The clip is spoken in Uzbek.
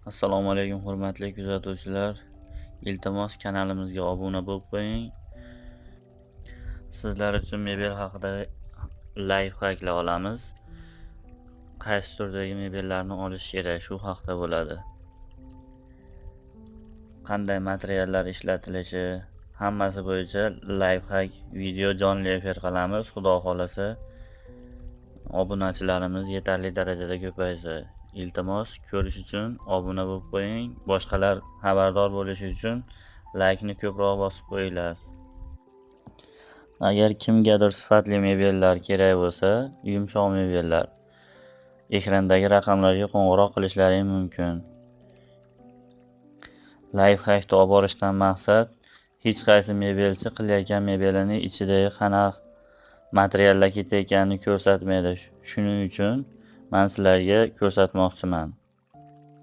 Assalomu alaykum hurmatli kuzatuvchilar. Iltimos kanalimizga obuna bo'lib qo'ying. Sizlar uchun mebel haqida live hacklar olamiz. Qaysi turdagi mebellarni olish kerak shu haqda bo'ladi. Qanday materiallar ishlatilishi hammasi bo'yicha live hack video jonli efir qilamiz. Xudo xolasa obunachilarimiz yetarli darajada ko'paysa. Iltimos ko'rish uchun obuna bo'lib qo'ying. Boshqalar xabardor bo'lishi uchun laykni ko'proq bosib qo'yinglar. Agar kimgadir sifatli mebellar kerak bo'lsa, yumshoq mebellar ekrandagi raqamlarga qo'ng'iroq qilishlaring mumkin. Live hackni olib borishdan maqsad hech qaysi mebelchi qilayotgan mebelining ichidagi qanaqa materiallar ketayotganini ko'rsatmaydi. Shuning uchun men sizlarga ko'rsatmoqchiman.